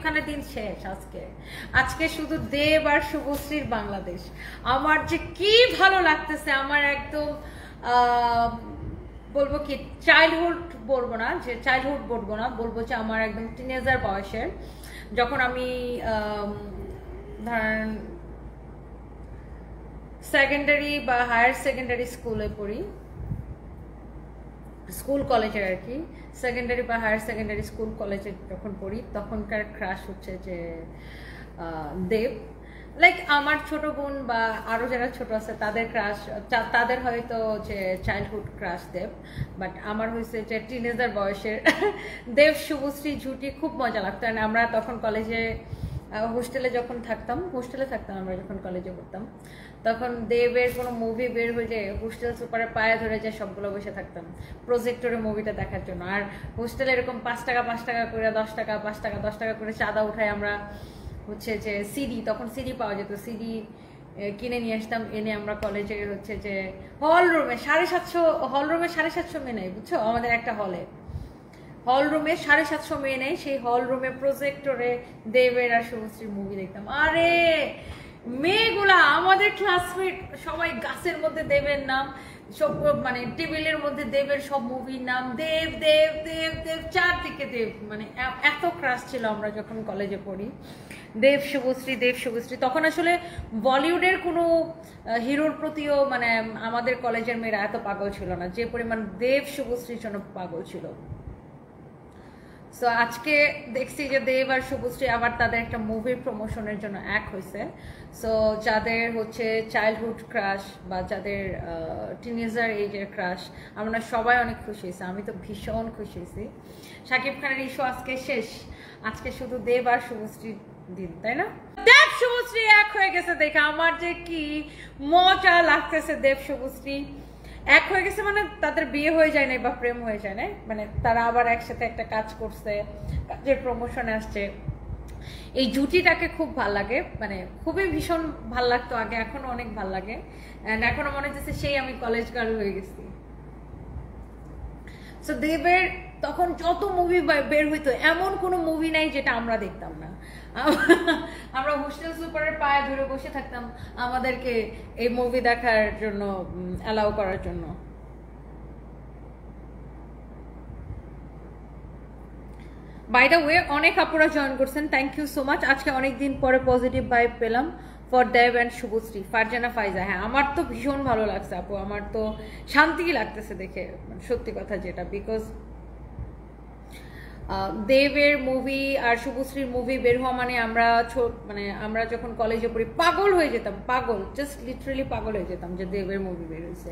খানের দিন শেষ। আজকে আজকে শুধু দেব আর শুভশ্রীর বাংলাদেশ। আমার যে কি ভালো লাগতেছে, আমার একদম বলবো কি চাইল্ডহুড বলবো না, যে চাইল্ডহুড বলবো না, বলবো যে আমার একদম টিনেজার বয়সের, যখন আমি ধরেন সেকেন্ডারি বা হায়ার সেকেন্ডারি স্কুলে পড়ি, স্কুল কলেজের আর কি, সেকেন্ডারি বা হায়ার সেকেন্ডারি স্কুল কলেজে যখন পড়ি, তখনকার ক্রাশ হচ্ছে যে দেব। লাইক আমার ছোট বোন বা আরো যারা ছোট আছে তাদের ক্রাশ, তাদের হয়তো যে চাইল্ডহুড ক্রাশ দেব, বাট আমার হয়েছে যে টিনেজার বয়সের দেব শুভশ্রী জুটি। খুব মজা লাগতো। আমরা তখন কলেজে হোস্টেলে থাকতাম আমরা যখন কলেজে পড়তাম, তখন দেবের কোনো মুভি বের হয়ে যায়, হোস্টেল সুপারের পায়ে ধরে যায় সবগুলো বসে থাকতাম প্রজেক্টরে মুভিটা দেখার জন্য। আর হোস্টেলে এরকম 5 টাকা 5 টাকা করে, 10 টাকা 5 টাকা 10 টাকা করে চাঁদা উঠায় আমরা হচ্ছে যে সিডি, তখন সিডি পাওয়া যেত, সিডি কিনে নিয়ে আসতাম, এনে আমরা কলেজে হচ্ছে যে হল রুমে 750 মেয়ে নেই, বুঝছো, আমাদের একটা হলে হল রুমে 750 মেয়ে নেই, সেই হল রুমে প্রজেক্টরে দেবের আর শুভশ্রীর মুভি দেখতাম। আরে মেয়েগুলা আমাদের ক্লাসমেট সবাই, গাছের মধ্যে দেবের নাম, সব মানে টেবিলের মধ্যে দেবের সব মুভির নাম, দেব দেব দেব দেব, চারদিকে দেব, মানে এত ক্রাশ ছিল আমরা যখন কলেজে পড়ি। দেব শুভশ্রী। তখন আসলে বলিউডের কোনো হিরোর প্রতিও মানে আমাদের কলেজের মেয়েরা এত পাগল ছিল না, যে পরিমাণ দেব শুভশ্রীর জন্য পাগল ছিল। সো আজকে দেখছি যে দেব আর শুভশ্রী আবার তাদের একটা মুভির প্রমোশনের জন্য এক হয়েছে। সো যাদের হচ্ছে চাইল্ডহুড ক্রাশ বা যাদের টিনেজার এজের ক্রাশ, আমরা সবাই অনেক খুশি হয়েছি। আমি তো ভীষণ খুশি হয়েছি। শাকিব খানের ইস্যু আজকে শেষ, আজকে শুধু দেব আর শুভশ্রীর দিন, তাই না? দেব শুভশ্রী এক হয়ে গেছে দেখে আমার যে কি মজা লাগতেছে। দেব শুভশ্রী এক হয়ে গেছে মানে তাদের বিয়ে হয়ে যায় নাই বা প্রেম হয়ে যায় নাই, মানে তারা আবার একসাথে একটা কাজ করছে, কাজের প্রমোশনে আসছে। এই জুটিটাকে খুব ভাল লাগে, মানে খুবই ভীষণ ভাল লাগতো আগে, এখনো অনেক ভাল লাগে। এন্ড এখনো মনে হচ্ছে সেই আমি কলেজ গার্ল হয়ে গেছি। সো দেবের তখন যত মুভি বের হইতো, এমন কোনো মুভি নাই যেটা আমরা দেখতাম না। আমরা হোস্টেল সুপারের পায়ে ধরে বসে থাকতাম আমাদেরকে এই মুভি দেখার জন্য অ্যালাউ করার জন্য। বাই দ্য ওয়ে, অনেক আপুরা জয়েন করছেন, থ্যাংক ইউ সো মাচ। আজকে অনেকদিন পরে পজিটিভ ভাইব পেলাম ফর দেব অ্যান্ড শুভশ্রী। ফারজানা ফাইজা, হ্যাঁ আমার তো ভীষণ ভালো লাগছে আপু, আমার তো শান্তিই লাগতেছে দেখে, সত্যি কথা যেটা, বিকজ দেবের মুভি আর শুভশ্রীর মুভি বের হওয়া মানে আমরা যখন কলেজে পড়ি পাগল হয়ে যেতাম, পাগল, জাস্ট লিটারালি পাগল হয়ে যেতাম যে দেবের মুভি বের হয়েছে।